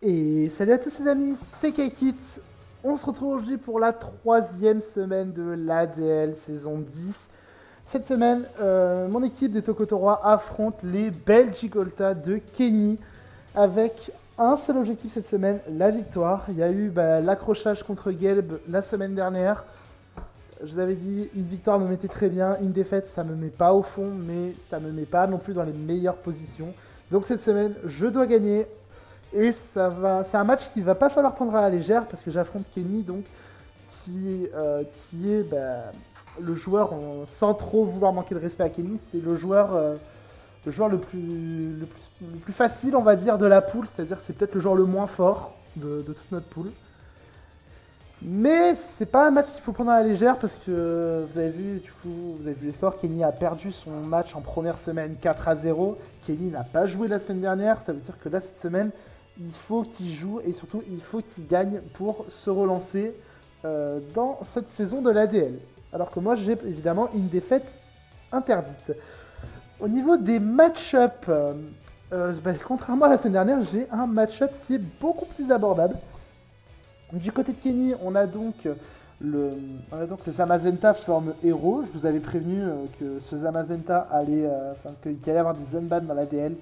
Et salut à tous les amis, c'est Kekit. On se retrouve aujourd'hui pour la troisième semaine de l'ADL saison 10. Cette semaine, mon équipe des Tokotorois affronte les Belgigolta de Kenny avec un seul objectif cette semaine, la victoire. Il y a eu l'accrochage contre Gelb la semaine dernière. Je vous avais dit, une victoire me mettait très bien, une défaite ça me met pas au fond, mais ça me met pas non plus dans les meilleures positions. Donc cette semaine, je dois gagner. Et c'est un match qu'il va pas falloir prendre à la légère parce que j'affronte Kenny, donc qui est le joueur, sans trop vouloir manquer de respect à Kenny, c'est le joueur le plus facile, on va dire, de la poule, c'est-à-dire c'est peut-être le joueur le moins fort de toute notre poule. Mais c'est pas un match qu'il faut prendre à la légère parce que vous avez vu, du coup, vous avez vu les scores. Kenny a perdu son match en première semaine 4-0. Kenny n'a pas joué la semaine dernière, ça veut dire que là cette semaine, il faut qu'il joue et surtout il faut qu'il gagne pour se relancer dans cette saison de l'ADL. Alors que moi j'ai évidemment une défaite interdite. Au niveau des match-up, contrairement à la semaine dernière, j'ai un match-up qui est beaucoup plus abordable. Du côté de Kenny, on a donc le Zamazenta forme héros. Je vous avais prévenu que ce Zamazenta qu'il allait y avoir des unbans dans l'ADL.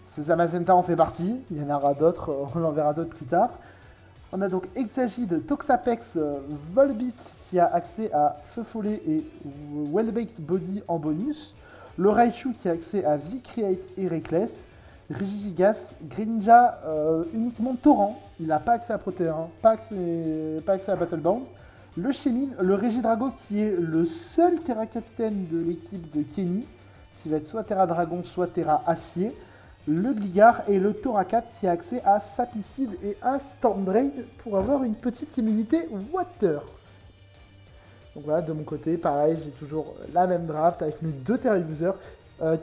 Ce Zamazenta en fait partie. Il y en aura d'autres, on en verra d'autres plus tard. On a donc Exagide, Toxapex, Volbit qui a accès à Feu Follet et Well-Baked Body en bonus. Le Raichu qui a accès à V-Create et Reckless. Regigigas, Greninja, uniquement Torrent. Il n'a pas accès à Protéin, pas accès à Battlebound. Le Chemin, le Regidrago qui est le seul Terra Capitaine de l'équipe de Kenny, qui va être soit Terra Dragon, soit Terra Acier. Le Gligar et le Toracat qui a accès à Sapicide et à Storm Drain pour avoir une petite immunité Water. Donc voilà, de mon côté, pareil, j'ai toujours la même draft avec mes deux Terra Users.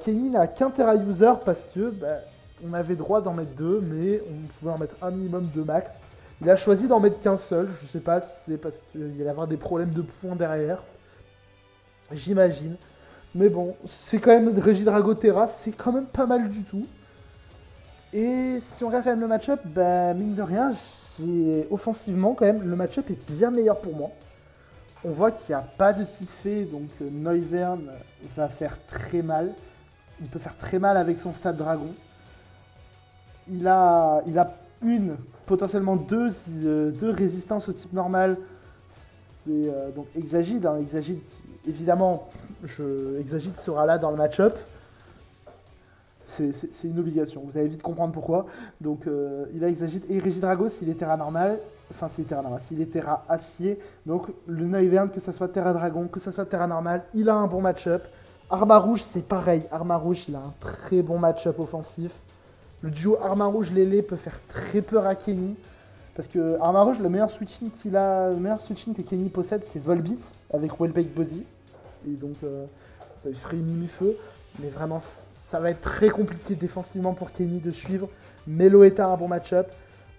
Kenny n'a qu'un Terra User parce que on avait droit d'en mettre deux, mais on pouvait en mettre un minimum de max. Il a choisi d'en mettre qu'un seul. Je sais pas si c'est parce qu'il allait avoir des problèmes de points derrière. J'imagine. Mais bon, c'est quand même Regidrago Terra, c'est quand même pas mal du tout. Et si on regarde quand même le match-up, mine de rien, offensivement quand même, le match-up est bien meilleur pour moi. On voit qu'il n'y a pas de type fée, donc Noivern va faire très mal. Il peut faire très mal avec son stade dragon. Il a potentiellement deux résistances au type normal. C'est donc Exagide. Exagide, évidemment, Exagide sera là dans le match-up. C'est une obligation. Vous allez vite comprendre pourquoi. Donc il a Exagide et Regidrago s'il est Terra normal. Enfin, s'il est Terra acier. Donc le Noivern, que ce soit Terra Dragon, que ce soit Terra normal, il a un bon match-up. Arma Rouge, c'est pareil. Arma Rouge, il a un très bon match-up offensif. Le duo Arma Rouge Lélé peut faire très peur à Kenny. Parce que Arma Rouge, le meilleur switching que Kenny possède, c'est Volbeat avec Well-Baked Body. Et donc, ça lui ferait une mini-feu. Mais vraiment, ça va être très compliqué défensivement pour Kenny de suivre. Meloetta a un bon match-up.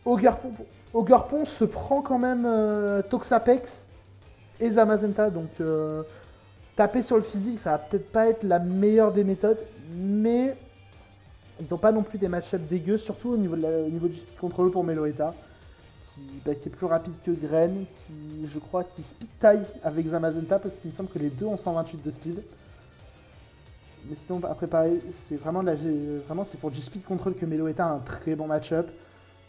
Ogerpon se prend quand même Toxapex et Zamazenta. Donc, taper sur le physique, ça va peut-être pas être la meilleure des méthodes. Mais ils n'ont pas non plus des match-ups dégueux, surtout au niveau du speed control pour Meloetta, qui est plus rapide que Gren, qui, je crois, qui speed taille avec Zamazenta, parce qu'il me semble que les deux ont 128 de speed. Mais sinon, après, pareil, c'est vraiment c'est pour du speed control que Meloetta a un très bon match-up.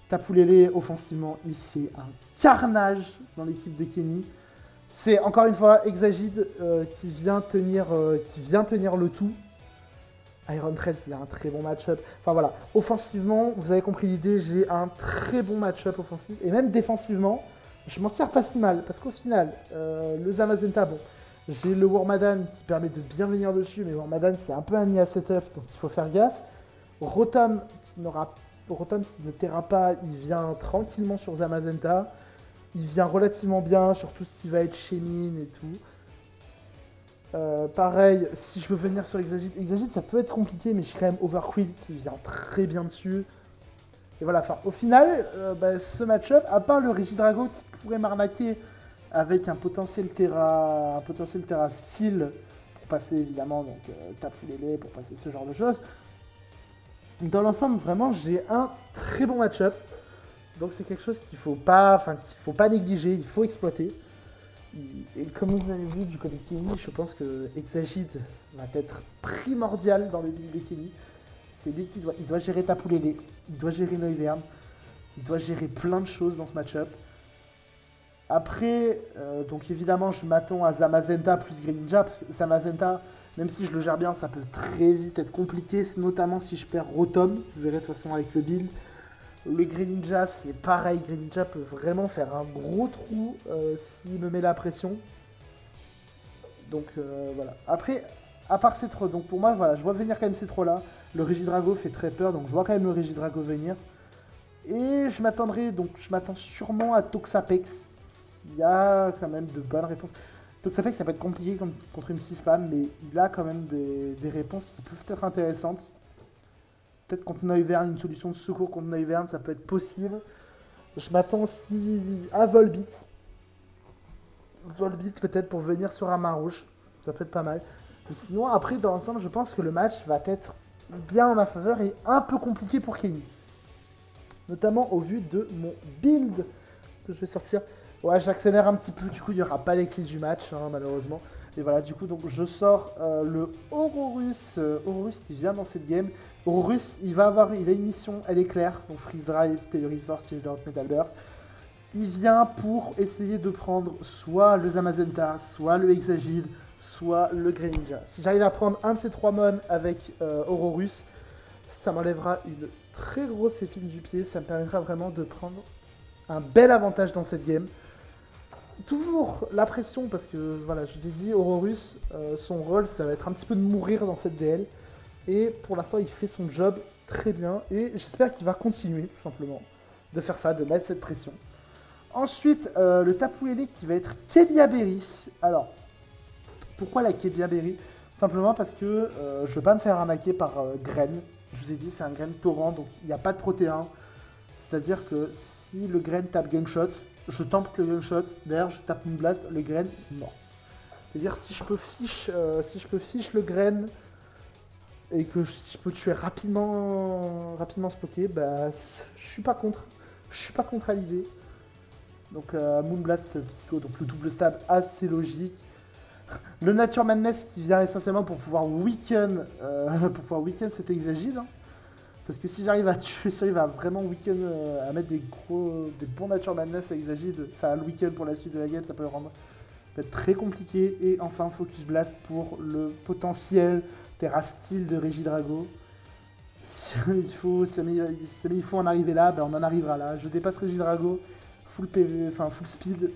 Tapoulele, offensivement, il fait un carnage dans l'équipe de Kenny. C'est encore une fois Exagide qui vient tenir le tout. Iron Threads, il a un très bon match-up. Enfin voilà, offensivement, vous avez compris l'idée, j'ai un très bon match-up offensif. Et même défensivement, je m'en tire pas si mal. Parce qu'au final, le Zamazenta, bon, j'ai le Wormadan qui permet de bien venir dessus, mais Wormadan, c'est un peu un IA setup, donc il faut faire gaffe. Rotom, s'il ne terra pas, il vient tranquillement sur Zamazenta. Il vient relativement bien sur tout ce qui va être Chemin et tout. Pareil, si je veux venir sur Exagite, ça peut être compliqué, mais j'ai quand même Overquill qui vient très bien dessus. Et voilà, enfin, au final, ce match-up, à part le Regidrago qui pourrait m'arnaquer avec un potentiel Terra style pour passer évidemment donc Tapoulele, pour passer ce genre de choses. Dans l'ensemble, vraiment, j'ai un très bon match-up. Donc c'est quelque chose qu'il faut pas négliger, il faut exploiter. Et comme vous avez vu du côté de Kenny, je pense que Exagid va être primordial dans le build de Kenny. C'est lui qui doit gérer Tapoulele, il doit gérer Noivern, il doit gérer plein de choses dans ce match-up. Après, donc évidemment, je m'attends à Zamazenta plus Greninja, parce que Zamazenta, même si je le gère bien, ça peut très vite être compliqué, notamment si je perds Rotom. Vous verrez de toute façon avec le build. Le Greninja, c'est pareil, Greninja peut vraiment faire un gros trou s'il me met la pression. Donc voilà. Après, à part ces trois, donc pour moi, voilà, je vois venir quand même ces trois-là. Le Regidrago fait très peur, donc je vois quand même le Regidrago venir. Et je m'attends sûrement à Toxapex. Il y a quand même de bonnes réponses. Toxapex, ça peut être compliqué contre une 6 spam, mais il a quand même des réponses qui peuvent être intéressantes. Peut-être contre Noivern, une solution de secours contre Noivern, ça peut être possible. Je m'attends aussi à Volbeat. Volbeat peut-être pour venir sur un main rouge. Ça peut être pas mal. Mais sinon, après, dans l'ensemble, je pense que le match va être bien en ma faveur et un peu compliqué pour Kenny. Notamment au vu de mon build que je vais sortir. Ouais, j'accélère un petit peu, du coup, il n'y aura pas les clés du match, hein, malheureusement. Et voilà, du coup, donc je sors le Aurorus, Aurorus qui vient dans cette game. Aurorus, il a une mission, elle est claire. Donc Freeze Drive, Theory Force, Change Dart, Metal Burst. Il vient pour essayer de prendre soit le Zamazenta, soit le Exagid, soit le Greninja. Si j'arrive à prendre un de ces trois mons avec Aurorus, ça m'enlèvera une très grosse épine du pied. Ça me permettra vraiment de prendre un bel avantage dans cette game. Toujours la pression parce que voilà, je vous ai dit, Aurorus, son rôle, ça va être un petit peu de mourir dans cette DL. Et pour l'instant, il fait son job très bien. Et j'espère qu'il va continuer, tout simplement, de faire ça, de mettre cette pression. Ensuite, le Tapoulele qui va être Kebiaberry. Alors, pourquoi la Kebiaberry? Simplement parce que je ne veux pas me faire arnaquer par Graine. Je vous ai dit, c'est un Graine torrent, donc il n'y a pas de protéin. C'est-à-dire que si le Graine tape Gunshot, je temple le Gunshot, derrière je tape Moonblast, le Graine, non. C'est-à-dire si je peux fiche le Graine et que je peux tuer rapidement ce Poké, bah je suis pas contre. Je suis pas contre à l'idée. Donc Moonblast Psycho, donc le double stab assez logique. Le Nature Madness qui vient essentiellement pour pouvoir weaken cet Exagid. Hein. Parce que si j'arrive à tuer, si j'arrive à vraiment weaken, à mettre des bons Nature Madness à Exagid, ça a le weaken pour la suite de la game, ça peut être très compliqué. Et enfin Focus Blast pour le potentiel Terra Steel de Regidrago. Si il faut en arriver là, ben on en arrivera là. Je dépasse Regidrago, full PV, enfin full speed,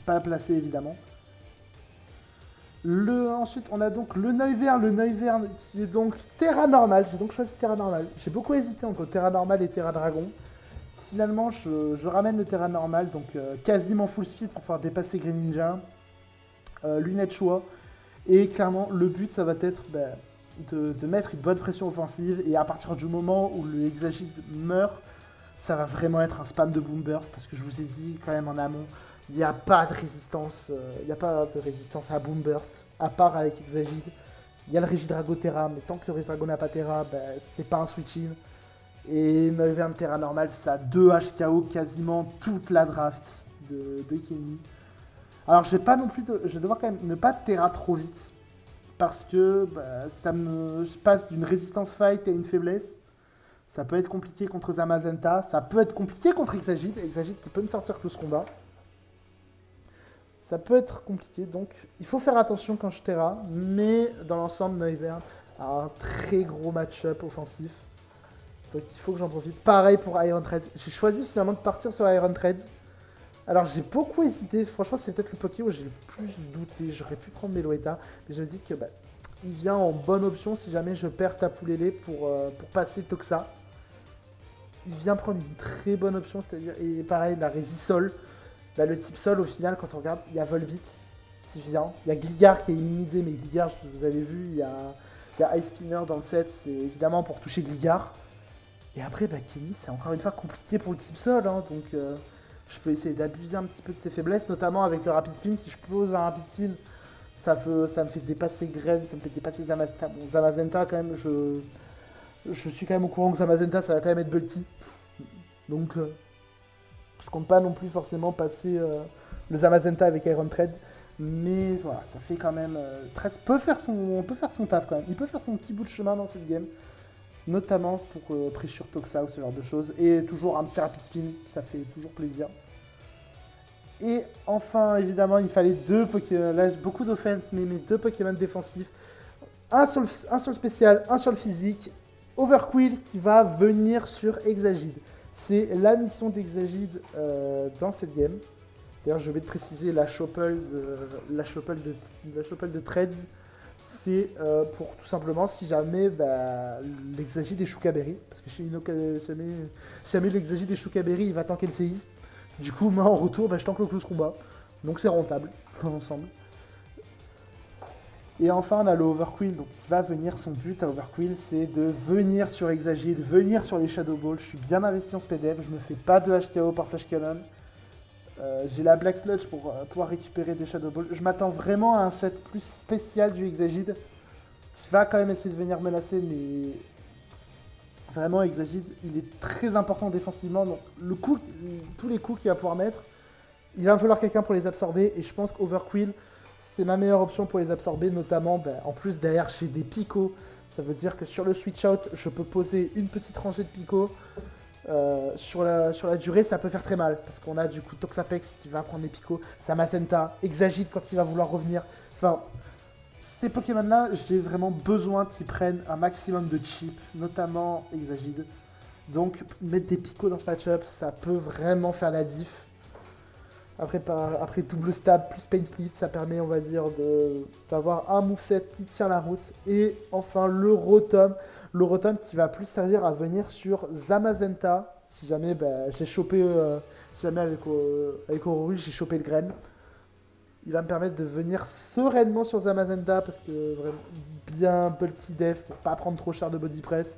pas placé évidemment. Ensuite, on a donc le Noivern qui est donc Terra Normal. J'ai donc choisi Terra Normal. J'ai beaucoup hésité entre Terra Normal et Terra Dragon. Finalement, je ramène le Terra Normal, donc quasiment full speed pour pouvoir dépasser Greninja. Lunette choix. Et clairement, le but, ça va être de mettre une bonne pression offensive. Et à partir du moment où le Exagid meurt, ça va vraiment être un spam de Boom Burst. Parce que je vous ai dit quand même en amont, il n'y a pas de résistance, à Boom Burst, à part avec Exagid. Il y a le Regidrago Terra, mais tant que le Regidrago n'a pas Terra, c'est pas un switch-in. Et Noivern Terra normal, ça a 2 HKO quasiment toute la draft de Kenny. Alors je vais devoir quand même ne pas Terra trop vite, parce que ça me passe d'une résistance fight à une faiblesse. Ça peut être compliqué contre Zamazenta, ça peut être compliqué contre Exagid qui peut me sortir close combat. Ça peut être compliqué, donc il faut faire attention quand je Terra, mais dans l'ensemble, Noivern a un très gros match-up offensif. Donc il faut que j'en profite. Pareil pour Iron Threads. J'ai choisi finalement de partir sur Iron Threads. Alors j'ai beaucoup hésité, franchement c'est peut-être le Poké où j'ai le plus douté. J'aurais pu prendre Meloetta, mais je me dis que il vient en bonne option si jamais je perds Tapoulele pour passer Toxa. Il vient prendre une très bonne option, c'est-à-dire, et pareil, la Résisol. Le type sol, au final, quand on regarde, il y a Volbeat qui vient. Il y a Gligar qui est immunisé, mais Gligar, vous avez vu, il y a Ice Spinner dans le set, c'est évidemment pour toucher Gligar. Et après, Kenny, c'est encore une fois compliqué pour le type sol, hein, donc je peux essayer d'abuser un petit peu de ses faiblesses, notamment avec le Rapid Spin. Si je pose un Rapid Spin, ça me fait dépasser Graine, ça me fait dépasser Zamazenta. Bon, Zamazenta, quand même, je suis quand même au courant que Zamazenta, ça va quand même être bulky. Donc, Je compte pas non plus forcément passer le Zamazenta avec Iron Trade. Mais voilà, ça fait quand même... Trade peut faire son taf quand même. Il peut faire son petit bout de chemin dans cette game. Notamment pour pressure Toxa ou ce genre de choses. Et toujours un petit rapid spin, ça fait toujours plaisir. Et enfin, évidemment, il fallait deux Pokémon. Là, beaucoup d'offense, mais mes deux Pokémon défensifs. Un sur le spécial, un sur le physique. Overquill qui va venir sur Exagide. C'est la mission d'Exagide dans cette game. D'ailleurs, je vais te préciser la Chople de Trades. C'est pour tout simplement si jamais l'Exagide est Shukaberry. Parce que si jamais l'Exagide est Shukaberry, il va tanker le séisme. Du coup, moi en retour, je tank le close combat. Donc c'est rentable, ensemble. Et enfin, on a le Overquill, donc qui va venir, son but à Overquill, c'est de venir sur Exagide, venir sur les Shadow Balls. Je suis bien investi en SPDF, je me fais pas de HKO par Flash Cannon. J'ai la Black Sludge pour pouvoir récupérer des Shadow Balls. Je m'attends vraiment à un set plus spécial du Exagide, qui va quand même essayer de venir menacer, mais vraiment Exagide, il est très important défensivement. Donc tous les coups qu'il va pouvoir mettre, il va me falloir quelqu'un pour les absorber, et je pense qu'Overquill, c'est ma meilleure option pour les absorber, notamment, en plus derrière j'ai des picots. Ça veut dire que sur le switch out, je peux poser une petite rangée de picots. Sur la durée, ça peut faire très mal, parce qu'on a du coup Toxapex qui va prendre les picots, Zamazenta, Exagide quand il va vouloir revenir. Enfin, ces Pokémon-là, j'ai vraiment besoin qu'ils prennent un maximum de chips, notamment Exagide. Donc, mettre des picots dans ce match-up, ça peut vraiment faire la diff. Après double stab plus pain split, ça permet, on va dire, d'avoir un moveset qui tient la route. Et enfin, le Rotom. Le Rotom qui va plus servir à venir sur Zamazenta. Si jamais j'ai chopé, avec Ororu, j'ai chopé le grain. Il va me permettre de venir sereinement sur Zamazenta parce que vraiment bien bulky def pour pas prendre trop cher de body press.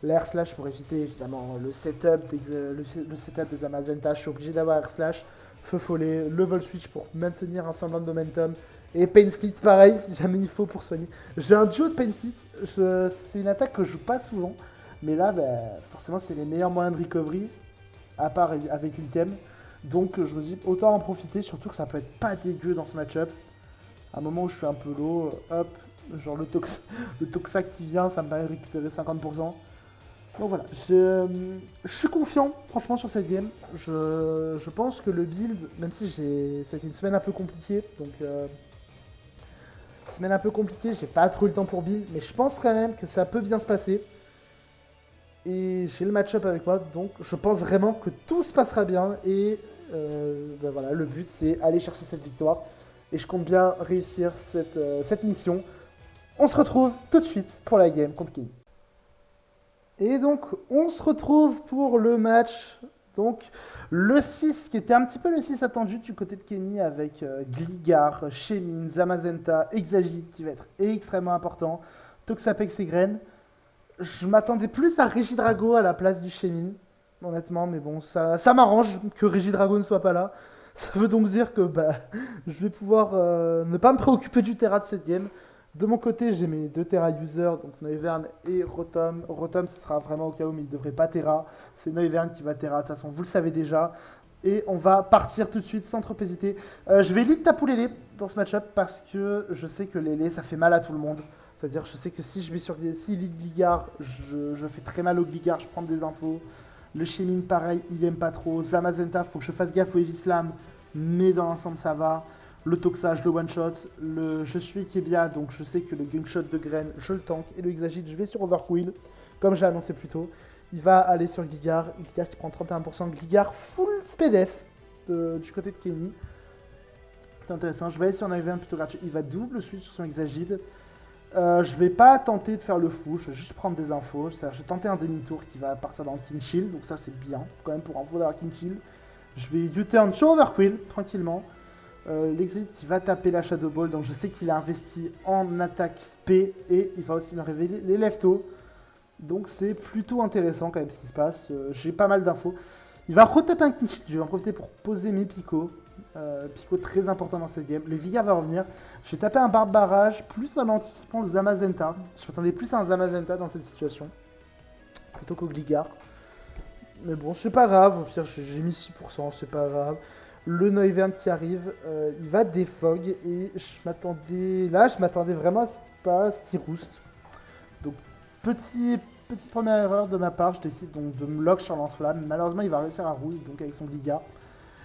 L'air slash pour éviter évidemment le setup de Zamazenta. Je suis obligé d'avoir air slash. Feu follet, level switch pour maintenir un semblant de momentum. Et pain split pareil si jamais il faut pour soigner. J'ai un duo de pain split, c'est une attaque que je joue pas souvent. Mais là, forcément c'est les meilleurs moyens de recovery, à part avec l'item. Donc je me dis autant en profiter, surtout que ça peut être pas dégueu dans ce match-up. À un moment où je suis un peu low, hop, genre le Toxa qui vient, ça me permet de récupérer 50%. Donc voilà, je suis confiant franchement sur cette game. Je pense que le build, même si ça a été une semaine un peu compliquée, j'ai pas trop eu le temps pour build, mais je pense quand même que ça peut bien se passer. Et j'ai le match-up avec moi, donc je pense vraiment que tout se passera bien. Et voilà, le but c'est aller chercher cette victoire. Et je compte bien réussir cette mission. On se retrouve tout de suite pour la game contre Kenny. Et donc, on se retrouve pour le match. Donc, le 6, qui était un petit peu le 6 attendu du côté de Kenny, avec Gligar, Shaymin, Zamazenta, Exagide, qui va être extrêmement important, Toxapex et Graine. Je m'attendais plus à Regidrago à la place du Shaymin, honnêtement, mais bon, ça m'arrange que Regidrago ne soit pas là. Ça veut donc dire que je vais pouvoir ne pas me préoccuper du Terra de cette game. De mon côté, j'ai mes deux Terra users, donc Noivern et Rotom. Rotom, ce sera vraiment au cas où, mais il ne devrait pas Terra. C'est Noivern qui va Terra, de toute façon, vous le savez déjà. Et on va partir tout de suite sans trop hésiter. Je vais lead Tapu Lele dans ce match-up parce que je sais que Lele, ça fait mal à tout le monde. C'est-à-dire, je sais que si je vais sur lead Gligar, je fais très mal au Gligar, je prends des infos. Le Shaymin, pareil, il aime pas trop. Zamazenta, faut que je fasse gaffe au Heavy Slam, mais dans l'ensemble, ça va. Le Toxa, je le one-shot. Je suis Kebia, donc je sais que le Gunshot de Graine, je le tank. Et le Exagide, je vais sur Overquill, comme j'ai annoncé plus tôt. Il va aller sur Gligar. Gligar qui prend 31%. Gligar full SPDF du côté de Kenny. C'est intéressant. Je vais aller sur un event plutôt gratuit. Il va double switch sur son Exagide. Je vais pas tenter de faire le fou. Je vais juste prendre des infos. C'est-à-dire, je vais tenter un demi-tour qui va partir dans le King Shield. Donc ça, c'est bien. Quand même, pour info d'avoir King Shield. Je vais U-turn sur Overquill, tranquillement. L'Exagide qui va taper la Shadow Ball, donc je sais qu'il a investi en attaque SP et il va aussi me révéler les leftos. Donc c'est plutôt intéressant quand même ce qui se passe. J'ai pas mal d'infos. Il va retaper un King Shield, je vais en profiter pour poser mes picots. Picots très important dans cette game. Le Giga va revenir. Je vais taper un barbe barrage plus en anticipant le Zamazenta. Je m'attendais plus à un Zamazenta dans cette situation plutôt qu'au Gligar. Mais bon, c'est pas grave, au pire j'ai mis 6%, c'est pas grave. Le Noivern qui arrive, il va défog et je m'attendais vraiment à ce qu'il passe, qu'il rouste. Donc petite première erreur de ma part, je décide donc de me lock sur lance-flamme. Malheureusement il va réussir à rouge donc avec son Gligar.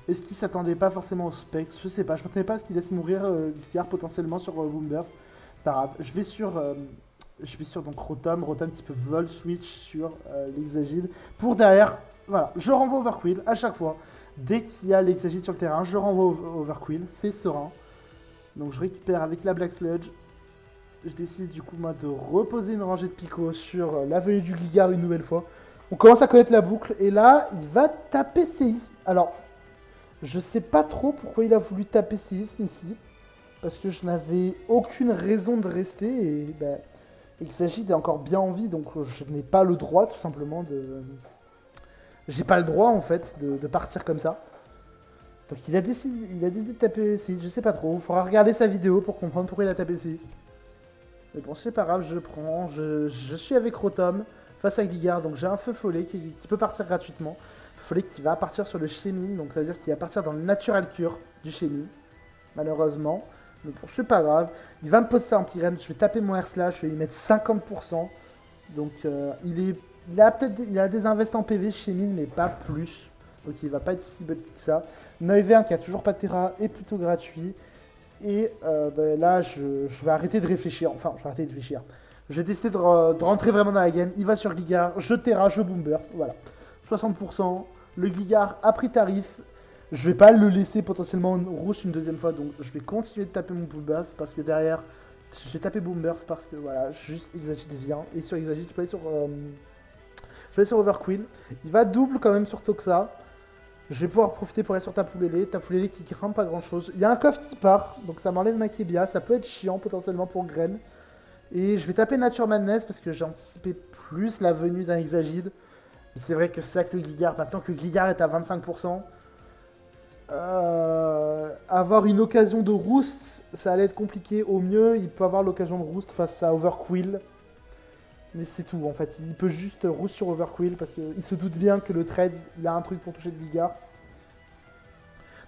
Est-ce qu'il s'attendait pas forcément au spectre? Je sais pas, je m'attendais pas à ce qu'il laisse mourir Gligar potentiellement sur Boomburst. C'est pas grave, je vais sur donc Rotom qui peut vol switch sur l'Exagide. Pour derrière, voilà, je renvoie Overquill à chaque fois. Dès qu'il y a l'Exagide sur le terrain, je renvoie Overquill, c'est serein. Donc je récupère avec la Black Sludge. Je décide du coup moi de reposer une rangée de picots sur l'avenue du Gligar une nouvelle fois. On commence à connaître la boucle et là il va taper séisme. Alors je sais pas trop pourquoi il a voulu taper séisme ici. Parce que je n'avais aucune raison de rester et bah, Exagite est encore bien en vie donc je n'ai pas le droit tout simplement de... J'ai pas le droit en fait de partir comme ça. Donc il a décidé de taper séisme, je sais pas trop. Il faudra regarder sa vidéo pour comprendre pourquoi il a tapé séisme. Mais bon, c'est pas grave, je suis avec Rotom face à Gligar, donc j'ai un feu follet qui peut partir gratuitement. Feu follet qui va partir sur le Shaymin, donc ça veut dire qu'il va partir dans le Natural Cure du Shaymin, malheureusement. Mais bon, c'est pas grave. Il va me poser ça en petit graine, je vais taper mon Air Slash, je vais lui mettre 50%. Donc il a des invests en PV Shaymin, mais pas plus. Donc il va pas être si bulky que ça. Noivern qui a toujours pas de Terra est plutôt gratuit. Et là, je vais arrêter de réfléchir. Enfin, je vais arrêter de réfléchir. Je vais décider de rentrer vraiment dans la game. Il va sur Gligar, je Terra, je Boomburst. Voilà. 60%. Le Gligar a pris tarif. Je vais pas le laisser potentiellement rouge une deuxième fois. Donc, je vais continuer de taper mon Boomburst. Parce que derrière, je vais taper Boomburst. Parce que voilà, juste Exagite vient. Et sur Exagite, je peux aller sur Overquill. Il va double quand même sur Toxa. Je vais pouvoir profiter pour aller sur Tapoulélé qui grimpe pas grand chose. Il y a un coffre qui part, donc ça m'enlève ma Kebia. Ça peut être chiant potentiellement pour Gren. Et je vais taper Nature Madness parce que j'ai anticipé plus la venue d'un Exagide. Mais c'est vrai que c'est avec le Gligar. Maintenant que le Gligar est à 25%, avoir une occasion de Roost, ça allait être compliqué. Au mieux, il peut avoir l'occasion de Roost face à Overquill. Mais c'est tout en fait, il peut juste Roost sur Overquill parce qu'il se doute bien que le Treads, il a un truc pour toucher le Gligar.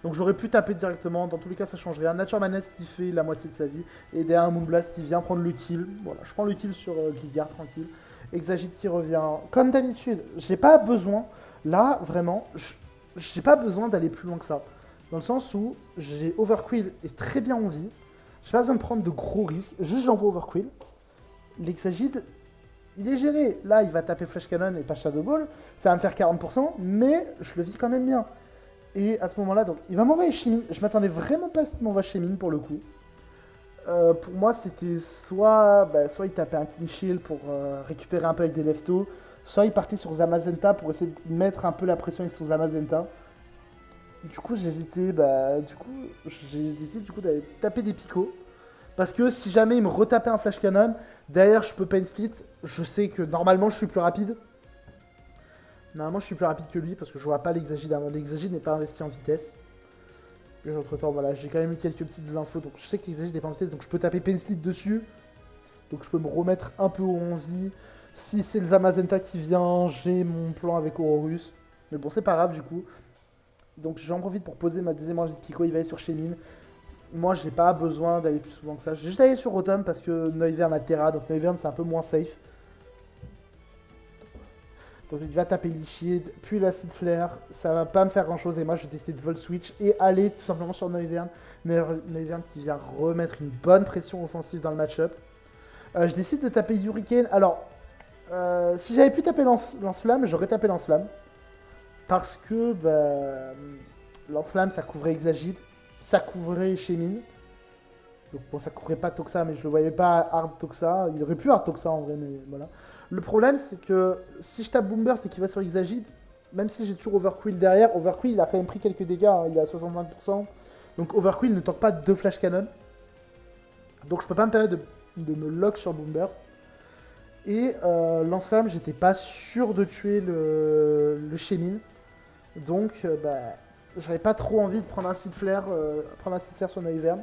Donc j'aurais pu taper directement, dans tous les cas ça change rien. Nature Madness qui fait la moitié de sa vie, et derrière Moonblast qui vient prendre le kill. Voilà, je prends le kill sur Gligar, tranquille. Exagite qui revient, comme d'habitude, j'ai pas besoin, là vraiment, j'ai pas besoin d'aller plus loin que ça. Dans le sens où j'ai Overquill est très bien en vie, j'ai pas besoin de prendre de gros risques, juste j'envoie Overquill. L'Exagite, il est géré. Là, il va taper Flash Cannon et pas Shadow Ball. Ça va me faire 40%, mais je le vis quand même bien. Et à ce moment-là, donc, il va m'envoyer Shaymin. Je m'attendais vraiment pas à ce qu'il m'envoie Shaymin pour le coup. Pour moi, c'était soit il tapait un King Shield pour récupérer un peu avec des leftos, soit il partait sur Zamazenta pour essayer de mettre un peu la pression avec son Zamazenta. Du coup, j'ai décidé d'aller taper des picots. Parce que si jamais il me retapait un Flash Cannon, derrière je peux Pain Split, je sais que normalement je suis plus rapide. Normalement je suis plus rapide que lui parce que je vois pas l'Exagide. L'Exagide n'est pas investi en vitesse. Et entre temps, voilà, j'ai quand même eu quelques petites infos. Donc je sais que l'Exagide n'est pas en vitesse, donc je peux taper Pain Split dessus. Donc je peux me remettre un peu en vie. Si c'est le Zamazenta qui vient, j'ai mon plan avec Aurorus. Mais bon, c'est pas grave du coup. Donc j'en profite pour poser ma deuxième rangée de Pico. Il va aller sur Shaymin. Moi, j'ai pas besoin d'aller plus souvent que ça. J'ai juste allé sur Rotom parce que Noivern a Terra, donc Noivern c'est un peu moins safe. Donc il va taper Lichid, puis l'Acid Flare, ça va pas me faire grand chose et moi je vais tester de Volt Switch et aller tout simplement sur Noivern. Noivern qui vient remettre une bonne pression offensive dans le match-up. Je décide de taper Hurricane. Alors, si j'avais pu taper Lance-Flamme, j'aurais tapé Lance-Flamme. Parce que Lance-Flamme ça couvrait Exagite. Ça couvrait Shaymin. Donc bon, ça couvrait pas Toxa, mais je le voyais pas hard Toxa. Il aurait pu hard Toxa en vrai, mais voilà. Le problème, c'est que si je tape Boomburst et qu'il va sur Exagite, même si j'ai toujours Overquill derrière, Overquill il a quand même pris quelques dégâts, hein, il est à 65%. Donc Overquill ne tank pas deux Flash Cannon. Donc je peux pas me permettre de me lock sur Boomburst. Et Lance-Flamme, j'étais pas sûr de tuer le Shaymin. Donc j'avais pas trop envie de prendre un Seed Flare, sur Noivern.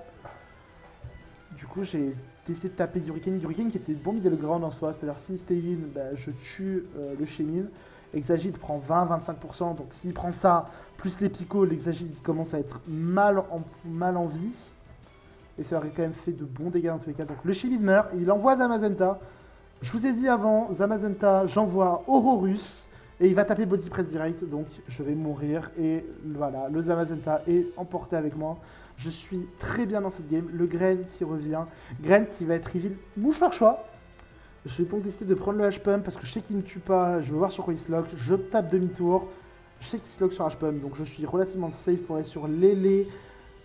Du coup, j'ai décidé de taper Hurricane qui était bon middle ground en soi. C'est-à-dire, si stay in, je tue le Shaymin. Exagite prend 20-25%, donc s'il prend ça, plus les picots, l'Exagite il commence à être mal en vie. Et ça aurait quand même fait de bons dégâts dans tous les cas. Donc le Shibid meurt, il envoie Zamazenta. Je vous ai dit avant, Zamazenta, j'envoie Aurorus. Et il va taper Body Press direct, donc je vais mourir. Et voilà, le Zamazenta est emporté avec moi. Je suis très bien dans cette game. Le Grain qui revient. Grain qui va être reveal mouchoir choix. Je vais donc décider de prendre le H-Pump parce que je sais qu'il ne me tue pas. Je veux voir sur quoi il se lock. Je tape demi-tour. Je sais qu'il se lock sur H-Pump, donc je suis relativement safe pour aller sur Lélé.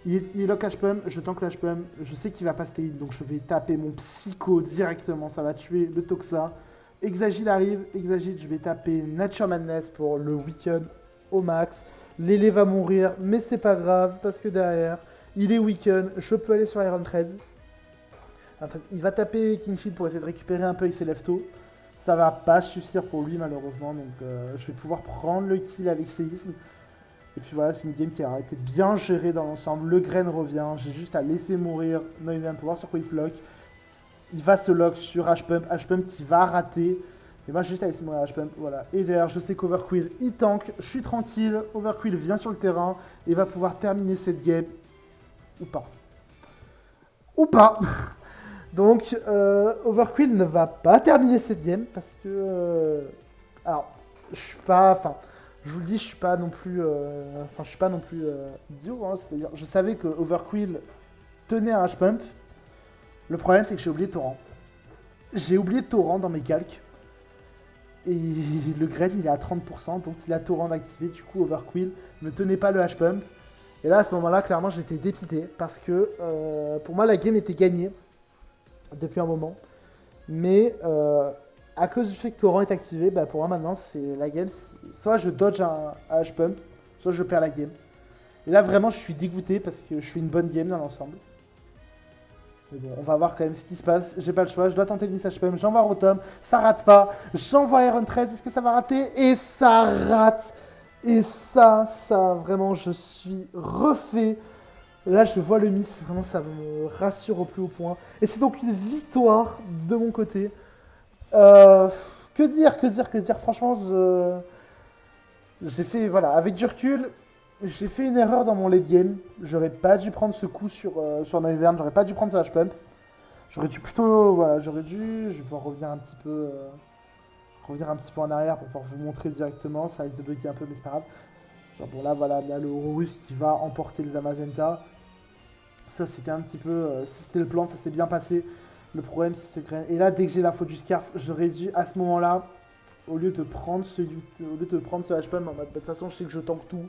Il lock H-Pump, je tank le H-Pump. Je sais qu'il va pas stay, donc je vais taper mon Psycho directement. Ça va tuer le Toxa. Exagite arrive, Exagite, je vais taper Nature Madness pour le weaken au max. Lélé va mourir, mais c'est pas grave parce que derrière, il est weaken. Je peux aller sur Iron Threads. Il va taper King Shield pour essayer de récupérer un peu avec ses leftos. Ça va pas suffire pour lui malheureusement, donc je vais pouvoir prendre le kill avec séisme. Et puis voilà, c'est une game qui a été bien gérée dans l'ensemble. Le Grain revient, j'ai juste à laisser mourir Noiven pour voir sur quoi il se lock. Il va se lock sur H-Pump, H-Pump qui va rater. Et moi, juste à laisser mourir H-Pump, voilà. Et derrière, je sais qu'Overquill, il tank, je suis tranquille. Overquill vient sur le terrain et va pouvoir terminer cette game. Ou pas. Ou pas. Donc, Overquill ne va pas terminer cette game parce que... alors, je suis pas... Enfin, je vous le dis, je suis pas non plus... je suis pas non plus idiot. Hein, c'est-à-dire, je savais que Overquill tenait un H-Pump. Le problème, c'est que j'ai oublié Torrent. J'ai oublié Torrent dans mes calques. Et le Grain, il est à 30%, donc il a Torrent d'activer. Du coup, Overquill ne tenait pas le H-Pump. Et là, à ce moment-là, clairement, j'étais dépité. Parce que, pour moi, la game était gagnée. Depuis un moment. Mais, à cause du fait que Torrent est activé, bah, pour moi, maintenant, c'est la game. Soit je dodge un H-Pump, soit je perds la game. Et là, vraiment, je suis dégoûté parce que je fais une bonne game dans l'ensemble. Mais bon, on va voir quand même ce qui se passe. J'ai pas le choix, je dois tenter le message PM. J'envoie Rotom, ça rate pas. J'envoie Iron 13, est-ce que ça va rater? Et ça rate. Et ça, vraiment, je suis refait. Là, je vois le miss, vraiment, ça me rassure au plus haut point. Et c'est donc une victoire de mon côté. Que dire. Franchement, j'ai fait, voilà, avec du recul, j'ai fait une erreur dans mon late game. J'aurais pas dû prendre ce coup sur Noivern, j'aurais pas dû prendre ce H-Pump. J'aurais dû plutôt, voilà, je vais pouvoir revenir un petit peu en arrière pour pouvoir vous montrer directement. Ça risque de bugger un peu, mais c'est pas grave. Genre, bon, là, voilà, là, le Horus qui va emporter le Zamazenta. Ça, c'était un petit peu, si c'était le plan, ça s'est bien passé. Le problème, c'est ce Grain. Et là, dès que j'ai l'info du Scarf, j'aurais dû, à ce moment-là, au lieu de prendre ce H-Pump, en mode, de toute façon, je sais que je tank tout.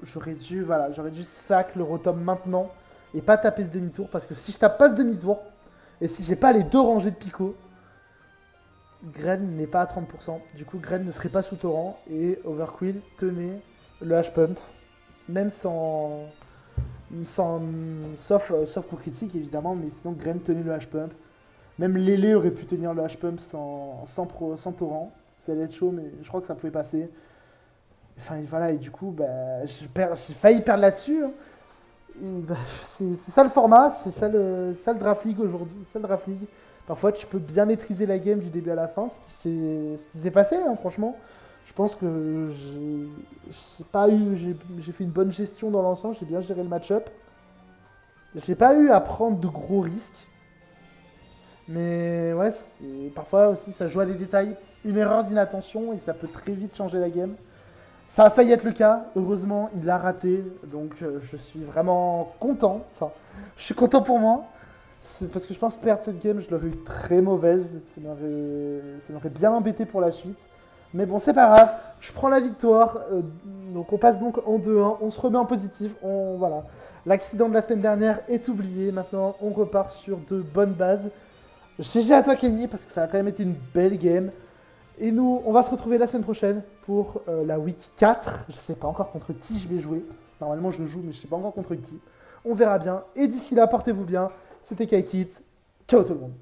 J'aurais dû sac le Rotom maintenant et pas taper ce demi-tour parce que si je tape pas ce demi-tour et si j'ai pas les deux rangées de picots, Grain n'est pas à 30%. Du coup, Grain ne serait pas sous Torrent et Overquill tenait le H-Pump, même sauf coup critique évidemment, mais sinon Grain tenait le H-Pump. Même Lélé aurait pu tenir le H-Pump sans Torrent. Ça allait être chaud, mais je crois que ça pouvait passer. Enfin voilà, et du coup, bah, j'ai failli perdre là-dessus. Hein. Bah, c'est ça le format, c'est ça le Draft League aujourd'hui. Ça le Draft League. Parfois, tu peux bien maîtriser la game du début à la fin, ce qui s'est passé, hein, franchement. Je pense que j'ai fait une bonne gestion dans l'ensemble, j'ai bien géré le match-up. J'ai pas eu à prendre de gros risques. Mais ouais, parfois aussi, ça joue à des détails. Une erreur d'inattention et ça peut très vite changer la game. Ça a failli être le cas, heureusement il a raté, donc je suis vraiment content, enfin je suis content pour moi, c'est parce que je pense perdre cette game je l'aurais eu très mauvaise, ça m'aurait bien embêté pour la suite, mais bon c'est pas grave, je prends la victoire, donc on passe donc en 2-1, on se remet en positif, voilà, l'accident de la semaine dernière est oublié, maintenant on repart sur de bonnes bases, GG à toi Kenny parce que ça a quand même été une belle game. Et nous, on va se retrouver la semaine prochaine pour la week 4. Je ne sais pas encore contre qui je vais jouer. Normalement, je le joue, mais je ne sais pas encore contre qui. On verra bien. Et d'ici là, portez-vous bien. C'était Kaikit. Ciao tout le monde.